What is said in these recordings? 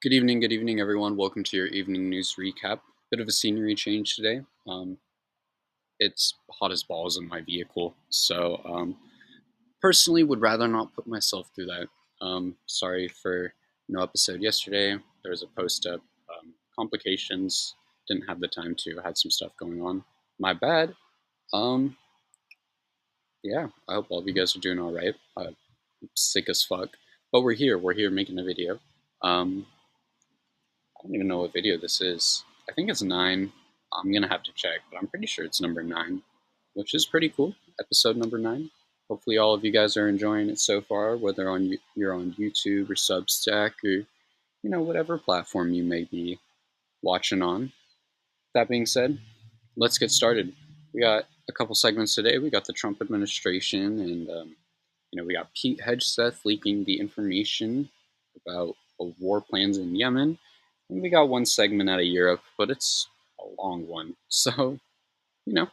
Good evening, everyone. Welcome to your evening news recap. Bit of a scenery change today. It's hot as balls in my vehicle, so personally would rather not put myself through that. Sorry for no episode yesterday. There was a post up. Complications. Didn't have the time to. Had some stuff going on. My bad. Um, yeah. I hope all of you guys are doing all right. I'm sick as fuck, but we're here. We're here making a video. Um, I don't even know what video this is. I think it's 9. I'm gonna have to check, but I'm pretty sure it's number 9, which is pretty cool. Episode number 9. Hopefully, all of you guys are enjoying it so far, whether you're on YouTube or Substack or whatever platform you may be watching on. That being said, let's get started. We got a couple segments today. We got the Trump administration, and we got Pete Hegseth leaking the information about war plans in Yemen. And we got one segment out of Europe, but it's a long one. So, you know,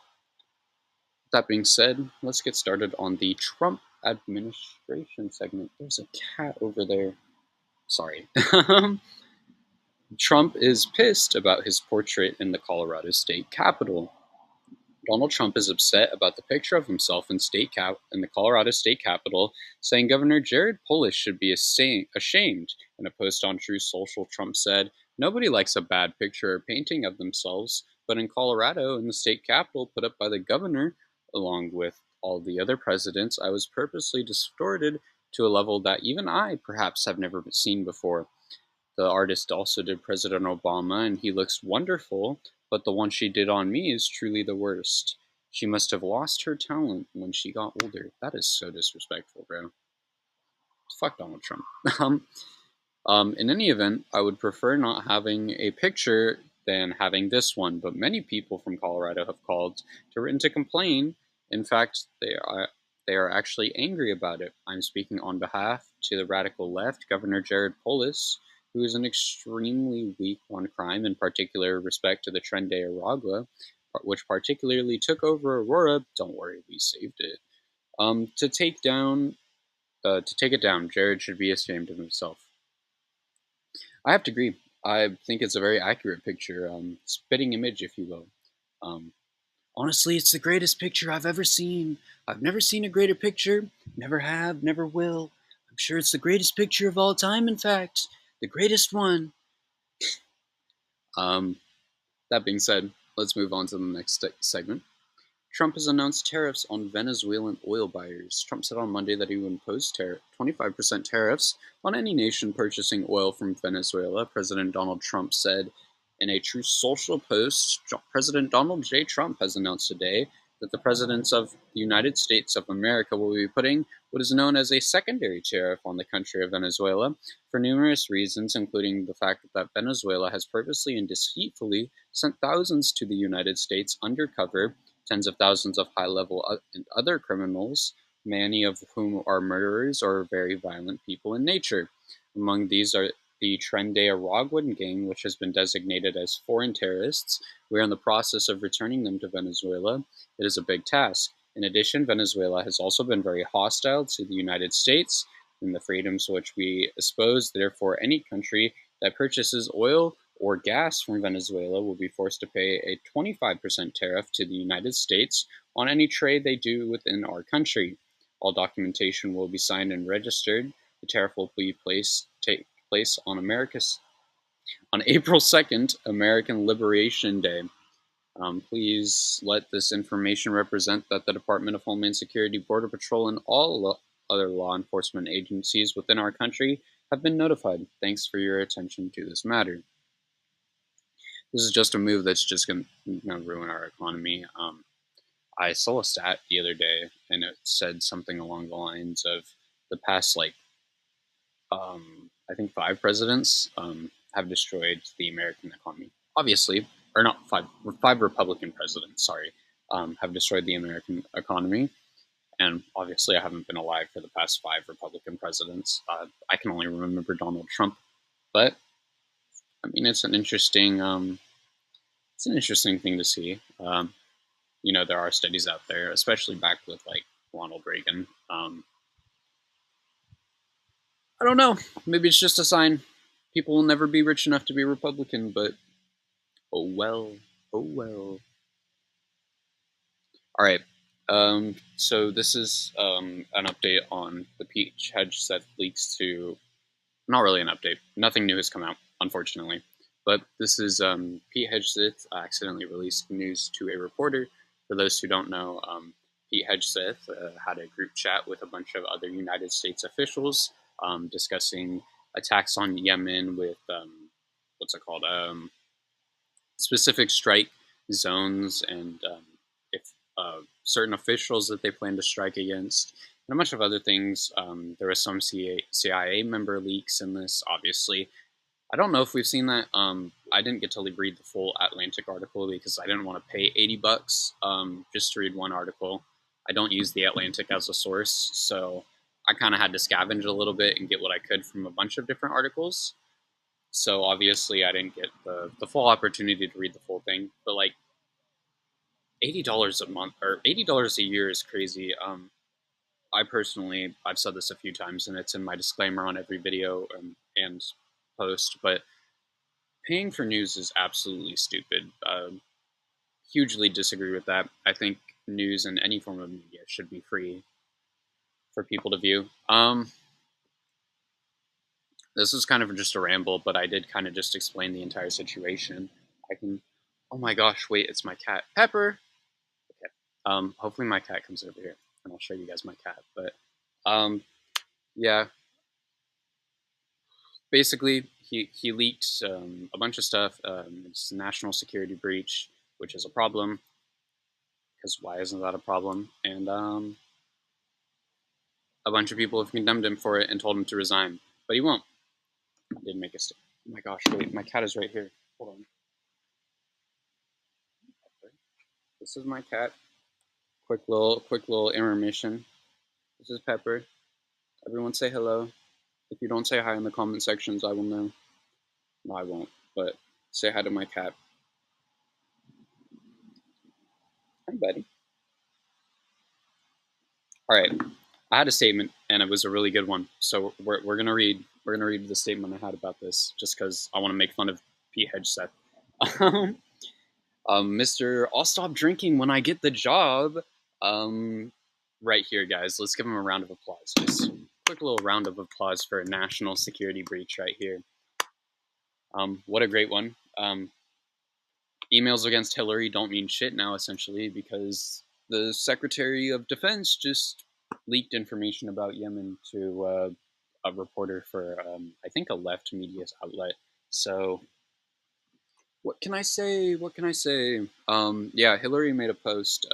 that being said, let's get started on the Trump administration segment. There's a cat over there. Sorry. Trump is pissed about his portrait in the Colorado state capitol. Donald Trump is upset about the picture of himself in the Colorado state capitol, saying Governor Jared Polis should be ashamed. In a post on Truth Social, Trump said, "Nobody likes a bad picture or painting of themselves, but in Colorado, in the state capitol put up by the governor, along with all the other presidents, I was purposely distorted to a level that even I, perhaps, have never seen before. The artist also did President Obama, and he looks wonderful, but the one she did on me is truly the worst. She must have lost her talent when she got older." That is so disrespectful, bro. Fuck Donald Trump. In any event, I would prefer not having a picture than having this one, but many people from Colorado have called to complain. In fact, they are actually angry about it. I'm speaking on behalf to the radical left, Governor Jared Polis, who is an extremely weak on crime, in particular respect to the Tren de Aragua, which particularly took over Aurora. Don't worry, we saved it. To take it down, Jared should be ashamed of himself. I have to agree. I think it's a very accurate picture, spitting image, if you will. Um, Honestly, it's the greatest picture I've ever seen. I've never seen a greater picture. Never have, never will. I'm sure it's the greatest picture of all time, in fact. The greatest one. Um, that being said, let's move on to the next segment. Trump has announced tariffs on Venezuelan oil buyers. Trump said on Monday that he would impose 25% tariffs on any nation purchasing oil from Venezuela. President Donald Trump said in a Truth Social post, President Donald J. Trump has announced today that the presidents of the United States of America will be putting what is known as a secondary tariff on the country of Venezuela for numerous reasons, including the fact that Venezuela has purposely and deceitfully sent thousands to the United States undercover, tens of thousands of high-level and other criminals, many of whom are murderers or very violent people in nature. Among these are the Tren de Aragua gang, which has been designated as foreign terrorists. We are in the process of returning them to Venezuela. It is a big task. In addition, Venezuela has also been very hostile to the United States and the freedoms which we espouse. Therefore, any country that purchases oil or gas from Venezuela will be forced to pay a 25% tariff to the United States on any trade they do within our country. All documentation will be signed and registered. The tariff will take place on April 2nd, American Liberation Day. Please let this information represent that the Department of Homeland Security, Border Patrol, and all other law enforcement agencies within our country have been notified. Thanks for your attention to this matter. This is just a move that's just going to ruin our economy. I saw a stat the other day, and it said something along the lines of the past, I think 5 presidents have destroyed the American economy. Obviously, or not 5 Republican presidents, sorry, have destroyed the American economy. And obviously, I haven't been alive for the past 5 Republican presidents. I can only remember Donald Trump, but I mean, it's an interesting thing to see. There are studies out there, especially back with Ronald Reagan. I don't know. Maybe it's just a sign. People will never be rich enough to be Republican, but oh well, oh well. All right. So this is an update on the Peach Hedge set leaks to. Not really an update. Nothing new has come out, unfortunately. But this is Pete Hegseth accidentally released news to a reporter. For those who don't know, Pete Hegseth had a group chat with a bunch of other United States officials discussing attacks on Yemen with what's it called? Specific strike zones and if certain officials that they plan to strike against, and a bunch of other things. There was some CIA member leaks in this, obviously. I don't know if we've seen that. I didn't get to read the full Atlantic article because I didn't want to pay $80 just to read one article. I don't use the Atlantic as a source, so I kind of had to scavenge a little bit and get what I could from a bunch of different articles. So obviously, I didn't get the full opportunity to read the full thing. But like $80 a month or $80 a year is crazy. I've said this a few times, and it's in my disclaimer on every video and post. But paying for news is absolutely stupid. Hugely disagree with that. I think news and any form of media should be free for people to view. This is kind of just a ramble, but I did kind of just explain the entire situation. I can. Oh my gosh! Wait, it's my cat, Pepper. Okay. Hopefully my cat comes over here, and I'll show you guys my cat. But yeah, basically he leaked a bunch of stuff. It's a national security breach, which is a problem. Because why isn't that a problem? And a bunch of people have condemned him for it and told him to resign, but he won't. I did make a statement. Oh my gosh! Wait, my cat is right here. Hold on. This is my cat. Quick little intermission. This is Pepper. Everyone say hello. If you don't say hi in the comment sections, I will know. No, I won't. But say hi to my cat. Hi, buddy. All right. I had a statement, and it was a really good one. So we're gonna read the statement I had about this, just because I want to make fun of Pete Hegseth. Mr. I'll stop drinking when I get the job. Right here, guys. Let's give him a round of applause. Just a quick little round of applause for a national security breach right here. What a great one. Emails against Hillary don't mean shit now, essentially, because the Secretary of Defense just leaked information about Yemen to a reporter for, I think, a left media outlet. So, what can I say? What can I say? Yeah, Hillary made a post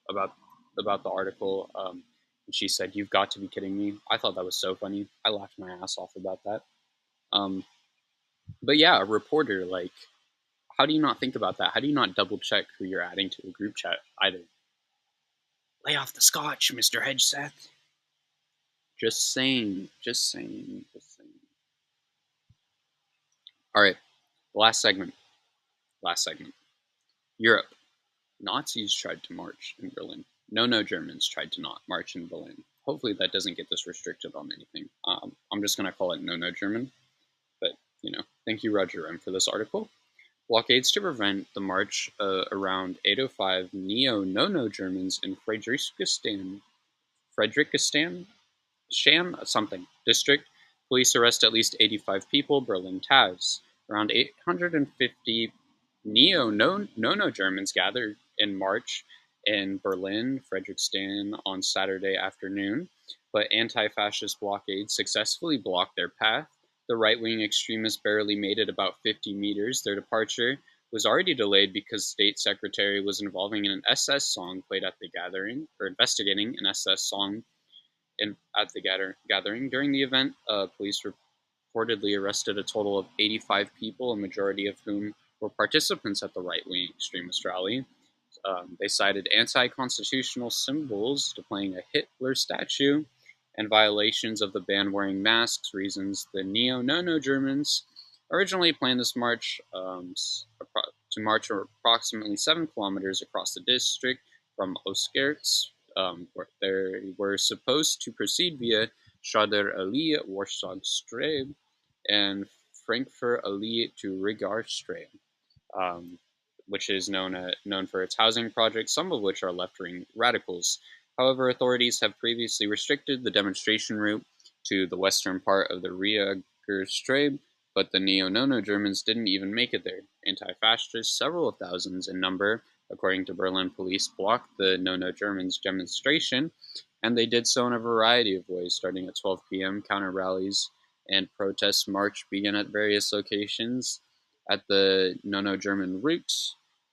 about the article. And she said, "You've got to be kidding me." I thought that was so funny. I laughed my ass off about that. Um, but yeah, a reporter, like, how do you not think about that? How do you not double check who you're adding to a group chat either? Lay off the scotch, Mr. Hegseth. Just saying. Just saying. Just saying. All right. Last segment. Last segment. Europe. Nazis tried to march in Berlin. No Germans tried to not march in Berlin. Hopefully that doesn't get this restricted on anything. I'm just going to call it no German. But, thank you, Roger M., for this article. Blockades to prevent the march around 805 neo-no Germans in Frederickistan, Shan something district. Police arrest at least 85 people. Berlin TAS. Around 850 no Germans gathered in March in Berlin, Frederickistan on Saturday afternoon, but anti-fascist blockades successfully blocked their path. The right-wing extremists barely made it about 50 meters. Their departure was already delayed because State Secretary was involving in an SS song played at the gathering, or investigating an SS song at the gathering. During the event, police reportedly arrested a total of 85 people, a majority of whom were participants at the right-wing extremist rally. They cited anti-constitutional symbols to playing a Hitler statue and violations of the ban wearing masks reasons. The neo-no Germans originally planned this march to march approximately 7 kilometers across the district from Oskirts, where they were supposed to proceed via Schroeder Allee, Warschau Straße, and Frankfurt Allee to Rigarstraße, um, which is known for its housing projects, some of which are left-wing radicals. However, authorities have previously restricted the demonstration route to the western part of the Rigarstraße, but the Neo-Nono Germans didn't even make it there. Anti-fascists, several thousands in number, according to Berlin police, blocked the Nono Germans demonstration, and they did so in a variety of ways. Starting at 12 p.m., counter rallies and protest march began at various locations at the Nono-German route.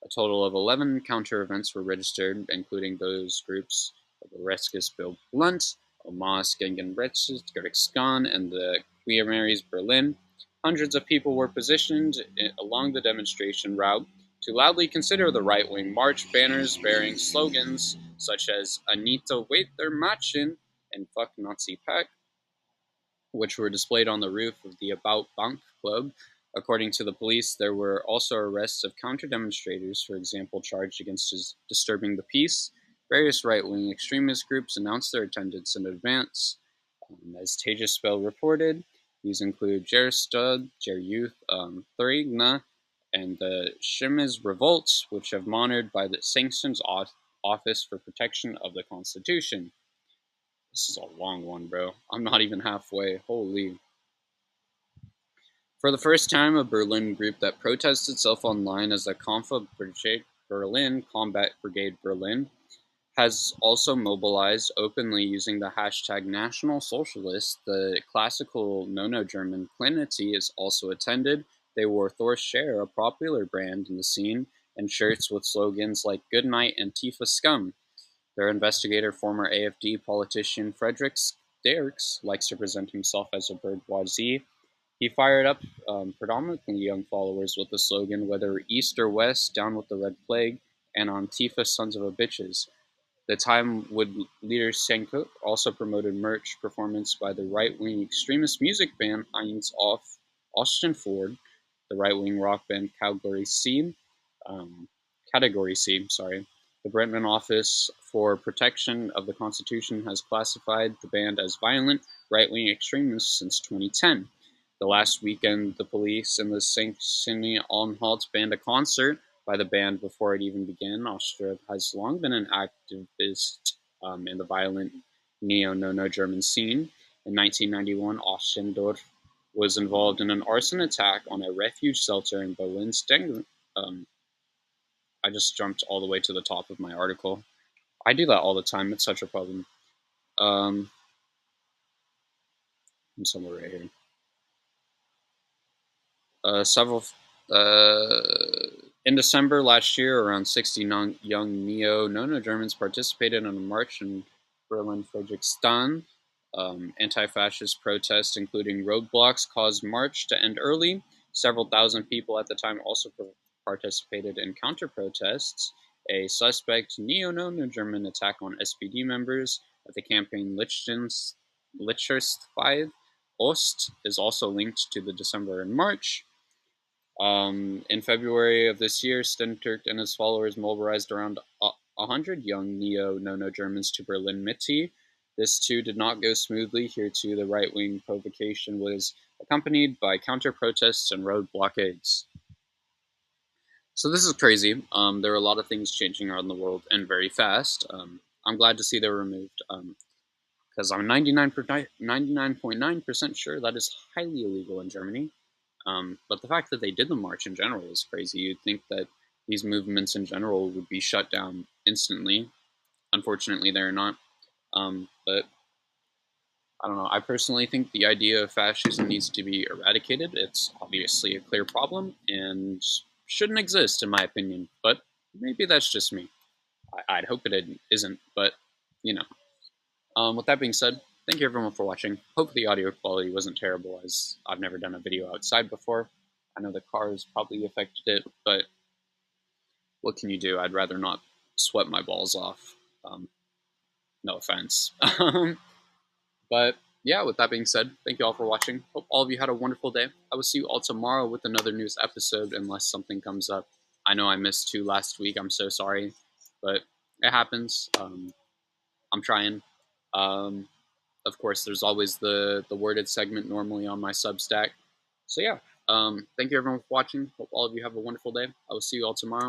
A total of 11 counter-events were registered, including those groups of the Rescue Bill Blunt, Omas gegen Rechtsgerichtskan, and the Queer Marys Berlin. Hundreds of people were positioned along the demonstration route to loudly consider the right-wing march, banners bearing slogans such as Anita wait their Machen and Fuck Nazi Pack, which were displayed on the roof of the About Bank Club. According to the police, there were also arrests of counter-demonstrators, for example, charged against disturbing the peace. Various right-wing extremist groups announced their attendance in advance. As Tejaspel reported, these include Gerstud, Geryouth, Thurigna, and the Shimiz Revolts, which have monitored by the Sanctions Office for Protection of the Constitution. This is a long one, bro. I'm not even halfway. Holy. For the first time, a Berlin group that protests itself online as the Kampfe Brigade Berlin, Combat Brigade Berlin, has also mobilized openly using the hashtag National Socialist. The classical Nono-German Klinity is also attended. They wore Thor Share, a popular brand in the scene, and shirts with slogans like Good Night and Tifa Scum. Their investigator, former AfD politician Friedrich Derks, likes to present himself as a bourgeoisie. He fired up predominantly young followers with the slogan, whether east or west, down with the red plague, and Antifa sons of a bitches. The Time Wood leader Senko also promoted merch performance by the right-wing extremist music band Heinz Off Ostenford, the right-wing rock band Category C, sorry. The Brentman Office for Protection of the Constitution has classified the band as violent right-wing extremists since 2010. The last weekend, the police and the Sanctionne-Anhalt banned a concert by the band before it even began. Austria has long been an activist in the violent neo-nono German scene. In 1991, Ostendorf was involved in an arson attack on a refuge shelter in Berlin's I just jumped all the way to the top of my article. I do that all the time. It's such a problem. I'm somewhere right here. Several in December last year, around 60 young Neo-Nono Germans participated in a march in Berlin Friedrichshain. Anti-fascist protests, including roadblocks, caused march to end early. Several thousand people at the time also participated in counter-protests. A suspect Neo-Nono German attack on SPD members at the campaign Lichterst Ost is also linked to the December and March. In February of this year, Steinturk and his followers mobilized around 100 young Neo-Nono Germans to Berlin Mitte. This too did not go smoothly. Here too, the right-wing provocation was accompanied by counter-protests and road blockades. So this is crazy. There are a lot of things changing around the world and very fast. I'm glad to see they're removed because I'm 99.9% sure that is highly illegal in Germany. But the fact that they did the march in general is crazy. You'd think that these movements in general would be shut down instantly. Unfortunately, they're not. But I don't know. I personally think the idea of fascism needs to be eradicated. It's obviously a clear problem and shouldn't exist, in my opinion. But maybe that's just me. I'd hope it isn't, but you know. With that being said, thank you everyone for watching. Hope the audio quality wasn't terrible, as I've never done a video outside before. I know the cars probably affected it, but what can you do? I'd rather not sweat my balls off. No offense. But yeah, with that being said, thank you all for watching. Hope all of you had a wonderful day. I will see you all tomorrow with another news episode unless something comes up. I know I missed 2 last week. I'm so sorry, but it happens. I'm trying. Of course, there's always the worded segment normally on my Substack. So yeah, Thank you everyone for watching. Hope all of you have a wonderful day. I will see you all tomorrow.